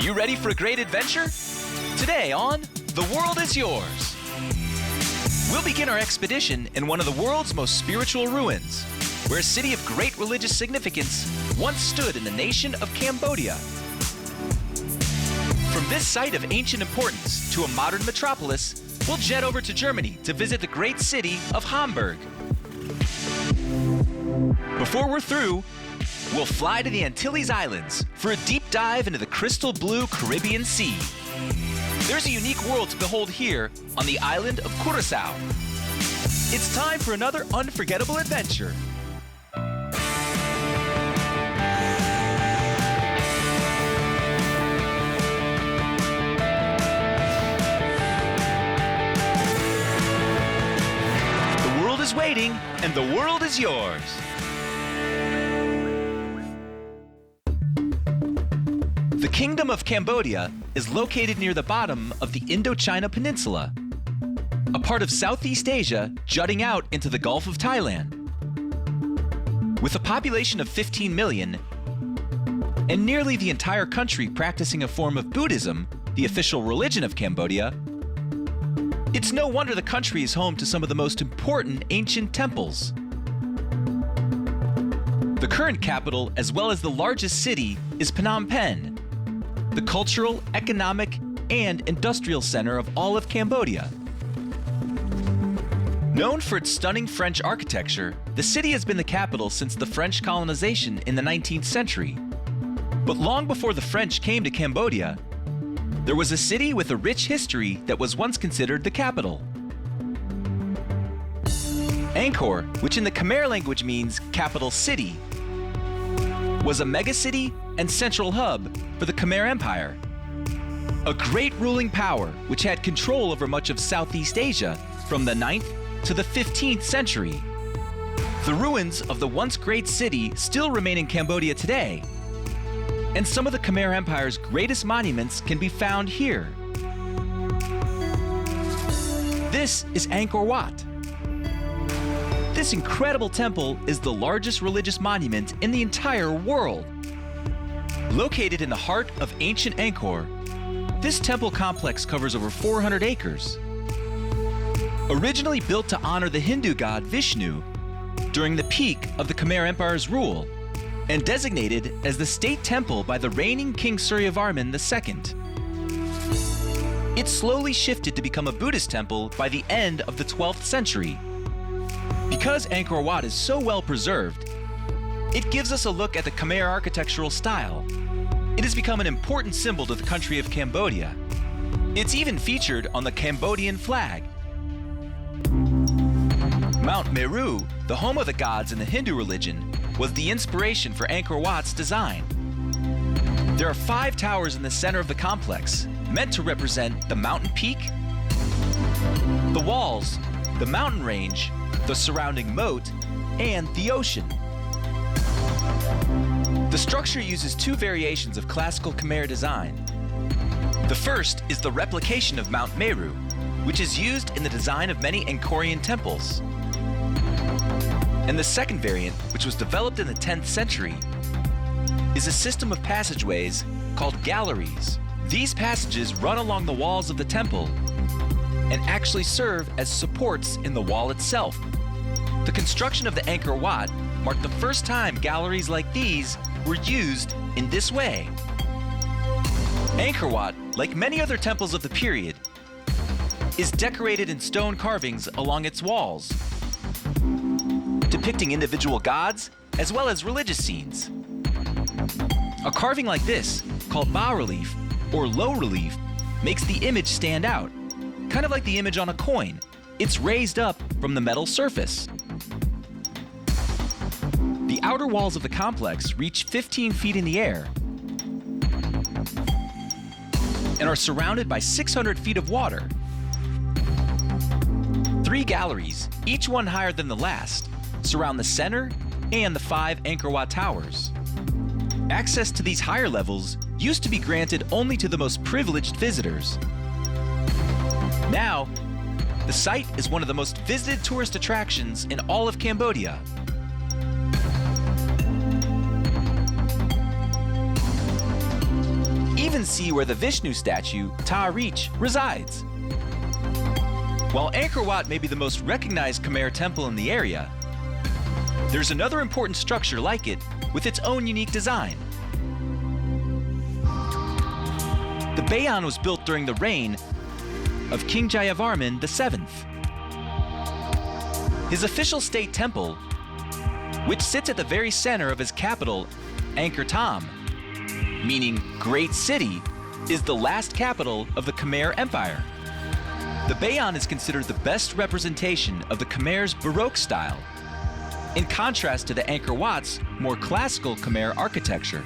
you ready for a great adventure? Today on The World is Yours. We'll begin our expedition in one of the world's most spiritual ruins, where a city of great religious significance once stood in the nation of Cambodia. From this site of ancient importance to a modern metropolis, we'll jet over to Germany to visit the great city of Hamburg. Before we're through, we'll fly to the Antilles Islands for a deep dive into the crystal blue Caribbean Sea. There's a unique world to behold here on the island of Curaçao. It's time for another unforgettable adventure. The world is waiting, and the world is yours. The Kingdom of Cambodia is located near the bottom of the Indochina Peninsula, a part of Southeast Asia jutting out into the Gulf of Thailand. With a population of 15 million and nearly the entire country practicing a form of Buddhism, the official religion of Cambodia, it's no wonder the country is home to some of the most important ancient temples. The current capital, as well as the largest city, is Phnom Penh, the cultural, economic, and industrial center of all of Cambodia. Known for its stunning French architecture, the city has been the capital since the French colonization in the 19th century. But long before the French came to Cambodia, there was a city with a rich history that was once considered the capital. Angkor, which in the Khmer language means capital city, was a megacity and central hub for the Khmer Empire, a great ruling power which had control over much of Southeast Asia from the 9th to the 15th century. The ruins of the once great city still remain in Cambodia today, and some of the Khmer Empire's greatest monuments can be found here. This is Angkor Wat. This incredible temple is the largest religious monument in the entire world. Located in the heart of ancient Angkor, this temple complex covers over 400 acres. Originally built to honor the Hindu god Vishnu during the peak of the Khmer Empire's rule, and designated as the state temple by the reigning King Suryavarman II. It slowly shifted to become a Buddhist temple by the end of the 12th century. Because Angkor Wat is so well preserved, it gives us a look at the Khmer architectural style. It has become an important symbol to the country of Cambodia. It's even featured on the Cambodian flag. Mount Meru, the home of the gods in the Hindu religion, was the inspiration for Angkor Wat's design. There are 5 towers in the center of the complex, meant to represent the mountain peak, the walls, the mountain range, the surrounding moat, and the ocean. The structure uses 2 variations of classical Khmer design. The first is the replication of Mount Meru, which is used in the design of many Angkorian temples. And the second variant, which was developed in the 10th century, is a system of passageways called galleries. These passages run along the walls of the temple and actually serve as supports in the wall itself. The construction of the Angkor Wat marked the first time galleries like these were used in this way. Angkor Wat, like many other temples of the period, is decorated in stone carvings along its walls, depicting individual gods as well as religious scenes. A carving like this, called bas-relief or low relief, makes the image stand out, kind of like the image on a coin. It's raised up from the metal surface. The outer walls of the complex reach 15 feet in the air and are surrounded by 600 feet of water. 3 galleries, each one higher than the last, surround the center and the 5 Angkor Wat towers. Access to these higher levels used to be granted only to the most privileged visitors. Now, the site is one of the most visited tourist attractions in all of Cambodia. even see where the Vishnu statue, Ta-Reach, resides. While Angkor Wat may be the most recognized Khmer temple in the area, there's another important structure like it with its own unique design. The Bayon was built during the reign of King Jayavarman VII. His official state temple, which sits at the very center of his capital, Angkor Thom, meaning Great City, is the last capital of the Khmer Empire. The Bayon is considered the best representation of the Khmer's Baroque style, in contrast to the Angkor Wat's more classical Khmer architecture.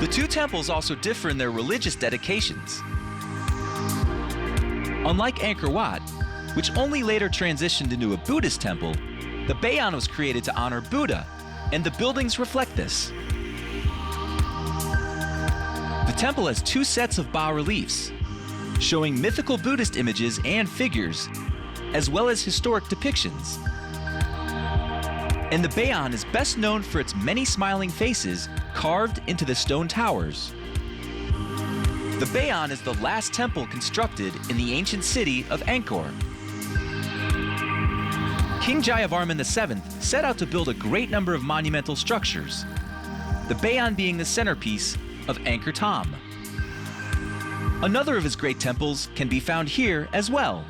The two temples also differ in their religious dedications. Unlike Angkor Wat, which only later transitioned into a Buddhist temple, the Bayon was created to honor Buddha, and the buildings reflect this. The temple has two sets of bas-reliefs, showing mythical Buddhist images and figures, as well as historic depictions. And the Bayon is best known for its many smiling faces carved into the stone towers. The Bayon is the last temple constructed in the ancient city of Angkor. King Jayavarman VII set out to build a great number of monumental structures, the Bayon being the centerpiece of Angkor Thom. Another of his great temples can be found here as well.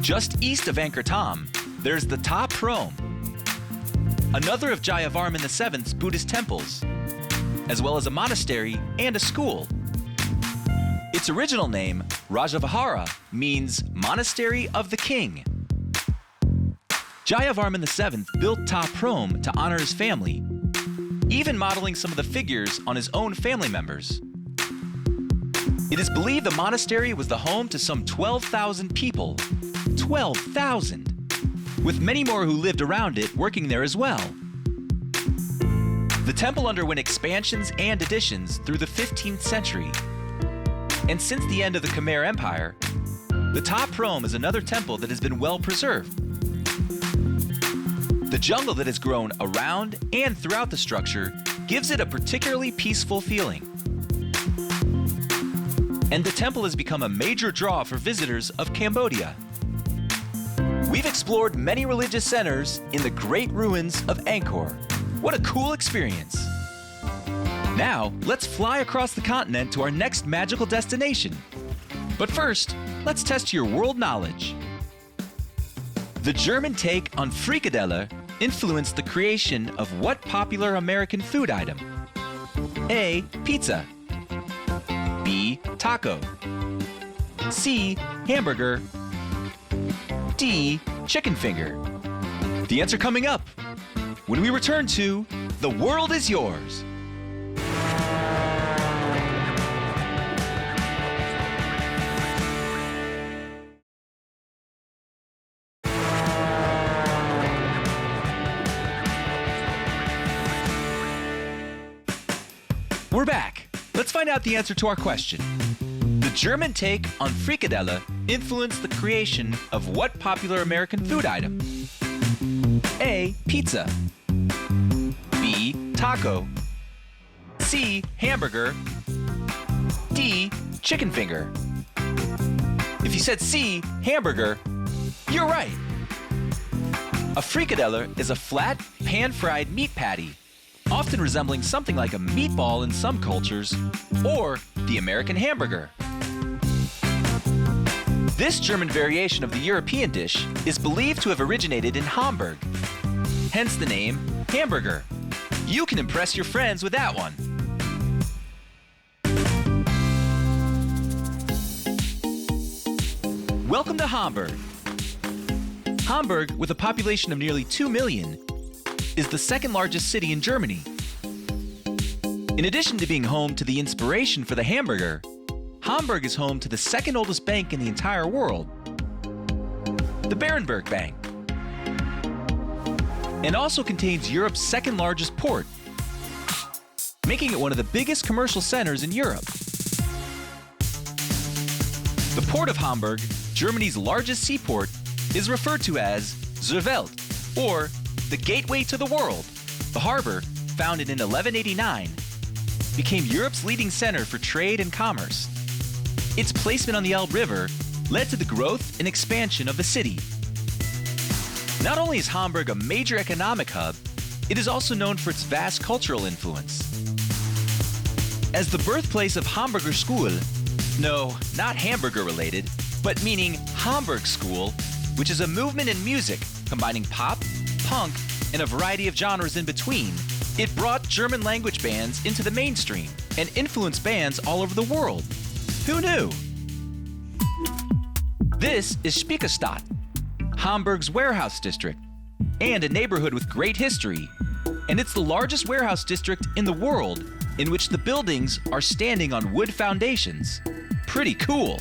Just east of Angkor Thom, there's the Ta Prohm, another of Jayavarman VII's Buddhist temples, as well as a monastery and a school. Its original name, Rajavihara, means Monastery of the King. Jayavarman VII built Ta Prohm to honor his family, even modeling some of the figures on his own family members. It is believed the monastery was the home to some 12,000 people. 12,000! With many more who lived around it working there as well. The temple underwent expansions and additions through the 15th century. And since the end of the Khmer Empire, the Ta Prohm is another temple that has been well preserved. The jungle that has grown around and throughout the structure gives it a particularly peaceful feeling. And the temple has become a major draw for visitors of Cambodia. We've explored many religious centers in the great ruins of Angkor. What a cool experience! Now, let's fly across the continent to our next magical destination. But first, let's test your world knowledge. The German take on frikadelle influenced the creation of what popular American food item? A. Pizza. B. Taco. C. Hamburger. D. Chicken finger. The answer coming up when we return to The World is Yours. We're back. Let's find out the answer to our question. The German take on frikadelle influenced the creation of what popular American food item? A. Pizza. B. Taco. C. Hamburger. D. Chicken finger. If you said C. Hamburger, you're right. A frikadelle is a flat, pan-fried meat patty, often resembling something like a meatball in some cultures, or the American hamburger. This German variation of the European dish is believed to have originated in Hamburg, hence the name hamburger. You can impress your friends with that one. Welcome to Hamburg. Hamburg, with a population of nearly 2 million, is the second largest city in Germany. In addition to being home to the inspiration for the hamburger, Hamburg is home to the second oldest bank in the entire world, the Berenberg Bank, and also contains Europe's second largest port, making it one of the biggest commercial centers in Europe. The port of Hamburg, Germany's largest seaport, is referred to as Zur Welt, or the gateway to the world. The harbor, founded in 1189, became Europe's leading center for trade and commerce. Its placement on the Elbe River led to the growth and expansion of the city. Not only is Hamburg a major economic hub, it is also known for its vast cultural influence. As the birthplace of Hamburger School, no, not hamburger related, but meaning Hamburg School, which is a movement in music combining pop, punk, and a variety of genres in between, it brought German language bands into the mainstream and influenced bands all over the world. Who knew? This is Spiegelstadt, Hamburg's warehouse district, and a neighborhood with great history. And it's the largest warehouse district in the world in which the buildings are standing on wood foundations. Pretty cool.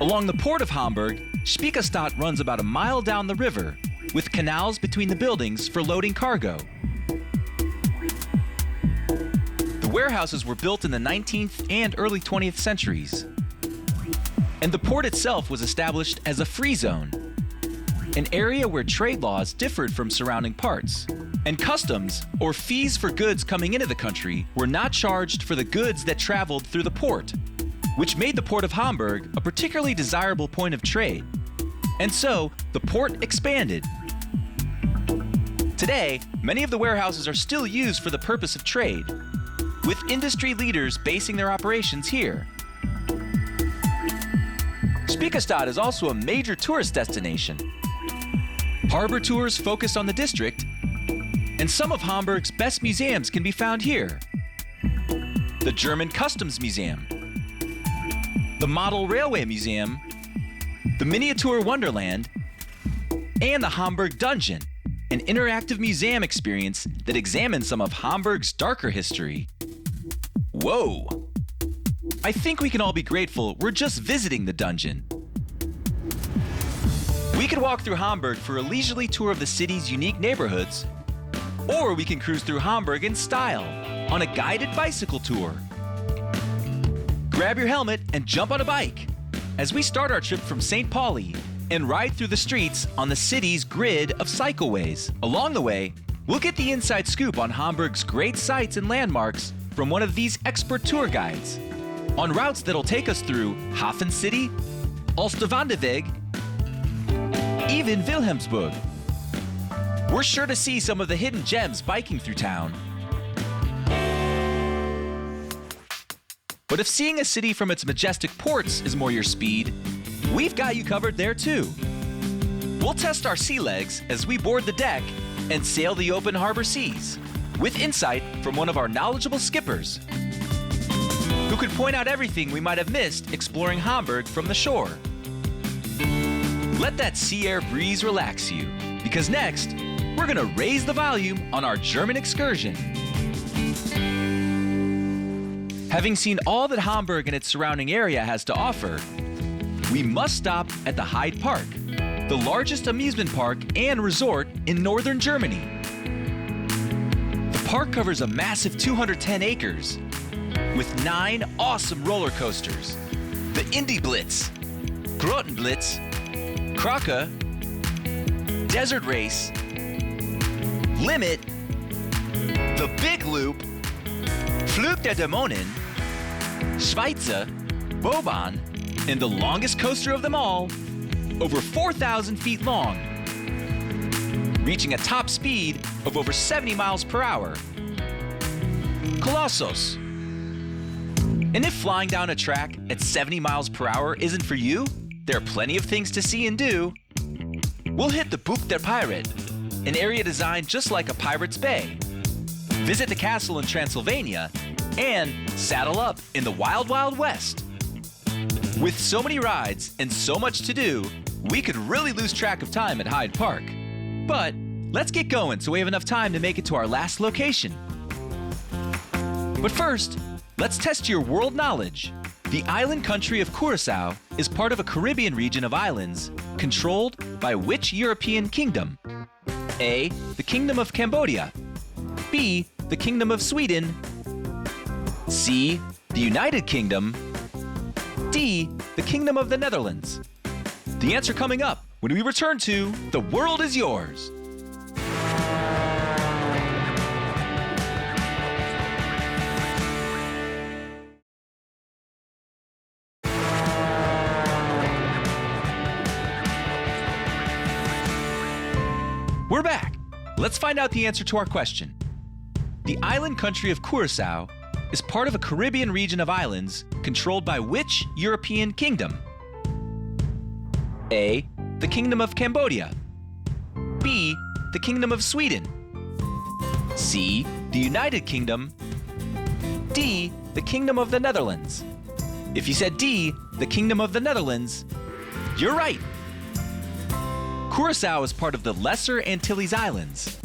Along the port of Hamburg, Spiegelstadt runs about a mile down the river, with canals between the buildings for loading cargo. The warehouses were built in the 19th and early 20th centuries. And the port itself was established as a free zone, an area where trade laws differed from surrounding parts. And customs, or fees for goods coming into the country, were not charged for the goods that traveled through the port, which made the port of Hamburg a particularly desirable point of trade. And so, the port expanded. Today, many of the warehouses are still used for the purpose of trade, with industry leaders basing their operations here. Spiegelstadt is also a major tourist destination. Harbor tours focus on the district, and some of Hamburg's best museums can be found here. The German Customs Museum, the Model Railway Museum, the Miniature Wonderland, and the Hamburg Dungeon, an interactive museum experience that examines some of Hamburg's darker history. Whoa! I think we can all be grateful we're just visiting the dungeon. We could walk through Hamburg for a leisurely tour of the city's unique neighborhoods, or we can cruise through Hamburg in style on a guided bicycle tour. Grab your helmet and jump on a bike as we start our trip from St. Pauli and ride through the streets on the city's grid of cycleways. Along the way, we'll get the inside scoop on Hamburg's great sights and landmarks from one of these expert tour guides on routes that'll take us through Hafen City, Alsterwandeweg, even Wilhelmsburg. We're sure to see some of the hidden gems biking through town. But if seeing a city from its majestic ports is more your speed, we've got you covered there too. We'll test our sea legs as we board the deck and sail the open harbor seas, with insight from one of our knowledgeable skippers, who could point out everything we might have missed exploring Hamburg from the shore. Let that sea air breeze relax you, because next, we're gonna raise the volume on our German excursion. Having seen all that Hamburg and its surrounding area has to offer, we must stop at the Hyde Park, the largest amusement park and resort in northern Germany. The park covers a massive 210 acres, with 9 awesome roller coasters: the Indie Blitz, Grottenblitz, Krake, Desert Race, Limit, the Big Loop, Flug der Dämonen, Schweizer, Bobahn, and the longest coaster of them all, over 4,000 feet long, reaching a top speed of over 70 miles per hour. Colossus. And if flying down a track at 70 miles per hour isn't for you, there are plenty of things to see and do. We'll hit the Bucht der Pirate, an area designed just like a pirate's bay, visit the castle in Transylvania, and saddle up in the Wild Wild West. With so many rides and so much to do, we could really lose track of time at Hyde Park. But let's get going so we have enough time to make it to our last location. But first, let's test your world knowledge. The island country of Curaçao is part of a Caribbean region of islands controlled by which European kingdom? A. The Kingdom of Cambodia. B. The Kingdom of Sweden. C. The United Kingdom. D. The Kingdom of the Netherlands. The answer coming up when we return to The World is Yours. Let's find out the answer to our question. The island country of Curaçao is part of a Caribbean region of islands controlled by which European kingdom? A. The Kingdom of Cambodia. B. The Kingdom of Sweden. C. The United Kingdom. D. The Kingdom of the Netherlands. If you said D, the Kingdom of the Netherlands, you're right. Curaçao is part of the Lesser Antilles Islands,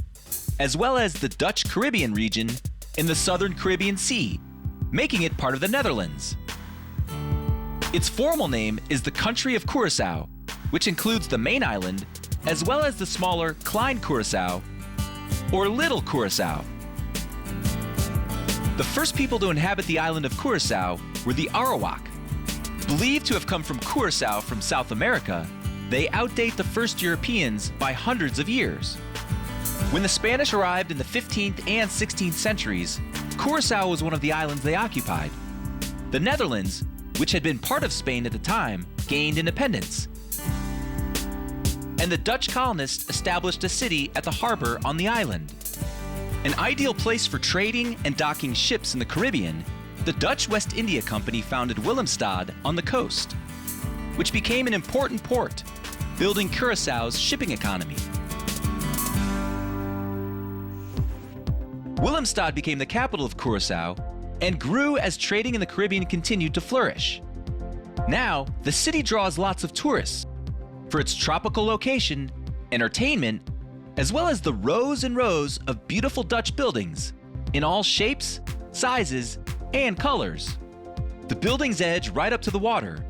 as well as the Dutch Caribbean region in the Southern Caribbean Sea, making it part of the Netherlands. Its formal name is the Country of Curaçao, which includes the main island, as well as the smaller Klein Curaçao, or Little Curaçao. The first people to inhabit the island of Curaçao were the Arawak. Believed to have come from Curaçao from South America, they outdate the first Europeans by hundreds of years. When the Spanish arrived in the 15th and 16th centuries, Curaçao was one of the islands they occupied. The Netherlands, which had been part of Spain at the time, gained independence. And the Dutch colonists established a city at the harbor on the island. An ideal place for trading and docking ships in the Caribbean, the Dutch West India Company founded Willemstad on the coast, which became an important port, building Curaçao's shipping economy. Willemstad became the capital of Curaçao and grew as trading in the Caribbean continued to flourish. Now, the city draws lots of tourists for its tropical location, entertainment, as well as the rows and rows of beautiful Dutch buildings in all shapes, sizes, and colors. The buildings edge right up to the water,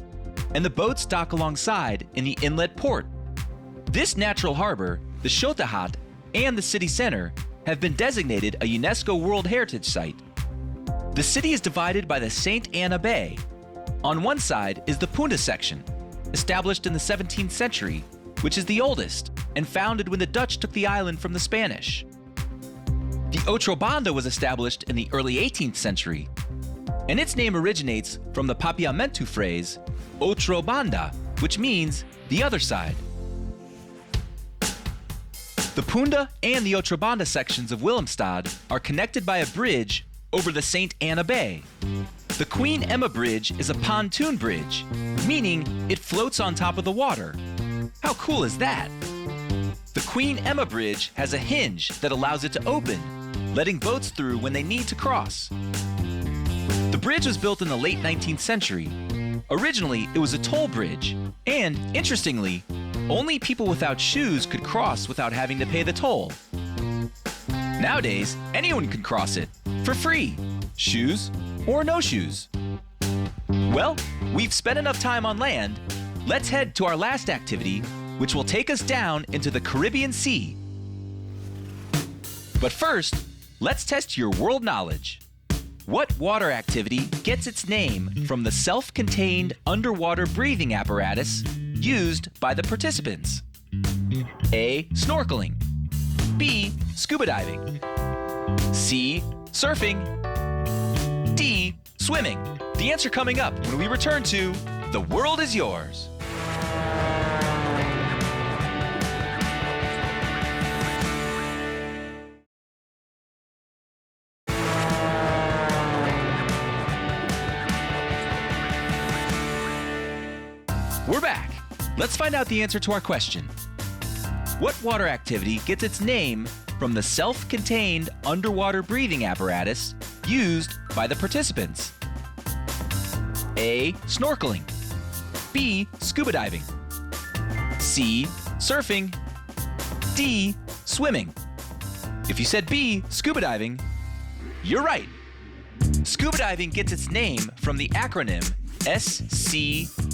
and the boats dock alongside in the inlet port. This natural harbor, the Schotehaat, and the city center have been designated a UNESCO World Heritage Site. The city is divided by the St. Anna Bay. On one side is the Punta section, established in the 17th century, which is the oldest and founded when the Dutch took the island from the Spanish. The Otrobanda was established in the early 18th century, and its name originates from the Papiamentu phrase, Otrobanda, which means the other side. The Punta and the Otrobanda sections of Willemstad are connected by a bridge over the St. Anna Bay. The Queen Emma Bridge is a pontoon bridge, meaning it floats on top of the water. How cool is that? The Queen Emma Bridge has a hinge that allows it to open, letting boats through when they need to cross. The bridge was built in the late 19th century. Originally, it was a toll bridge, and interestingly, only people without shoes could cross without having to pay the toll. Nowadays, anyone can cross it, for free, shoes or no shoes. Well, we've spent enough time on land. Let's head to our last activity, which will take us down into the Caribbean Sea. But first, let's test your world knowledge. What water activity gets its name from the self-contained underwater breathing apparatus used by the participants? A. Snorkeling. B. Scuba diving. C. Surfing. D. Swimming. The answer coming up when we return to The World is Yours. We're back. Let's find out the answer to our question. What water activity gets its name from the self-contained underwater breathing apparatus used by the participants? A. Snorkeling. B. Scuba diving. C. Surfing. D. Swimming. If you said B. Scuba diving, you're right. Scuba diving gets its name from the acronym SCUBA,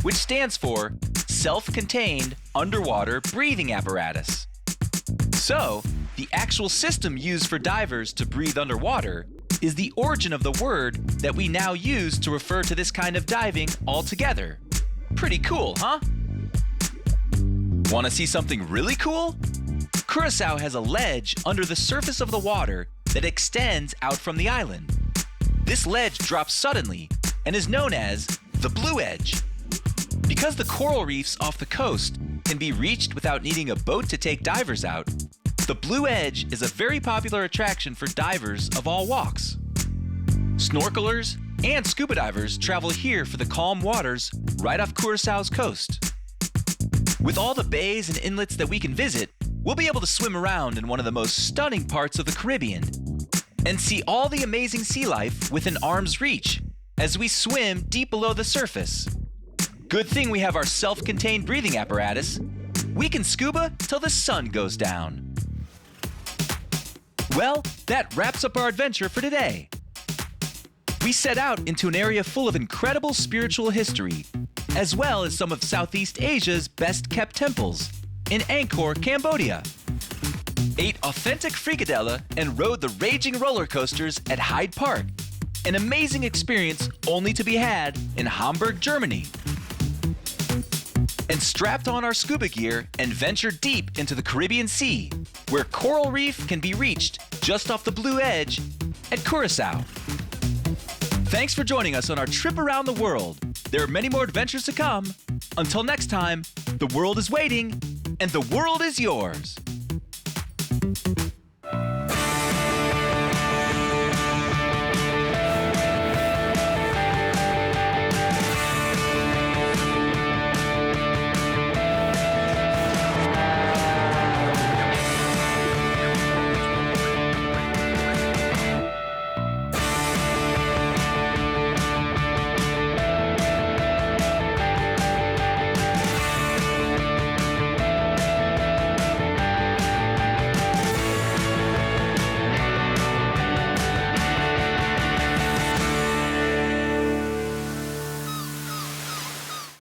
which stands for Self-Contained Underwater Breathing Apparatus. So, the actual system used for divers to breathe underwater is the origin of the word that we now use to refer to this kind of diving altogether. Pretty cool, huh? Want to see something really cool? Curaçao has a ledge under the surface of the water that extends out from the island. This ledge drops suddenly and is known as the Blue Edge. Because the coral reefs off the coast can be reached without needing a boat to take divers out, the Blue Edge is a very popular attraction for divers of all walks. Snorkelers and scuba divers travel here for the calm waters right off Curaçao's coast. With all the bays and inlets that we can visit, we'll be able to swim around in one of the most stunning parts of the Caribbean and see all the amazing sea life within arm's reach as we swim deep below the surface. Good thing we have our self-contained breathing apparatus. We can scuba till the sun goes down. Well, that wraps up our adventure for today. We set out into an area full of incredible spiritual history, as well as some of Southeast Asia's best-kept temples in Angkor, Cambodia. Ate authentic frikadelle and rode the raging roller coasters at Hyde Park, an amazing experience only to be had in Hamburg, Germany. And strapped on our scuba gear and ventured deep into the Caribbean Sea, where coral reef can be reached just off the Blue Edge at Curaçao. Thanks for joining us on our trip around the world. There are many more adventures to come. Until next time, the world is waiting, and the world is yours.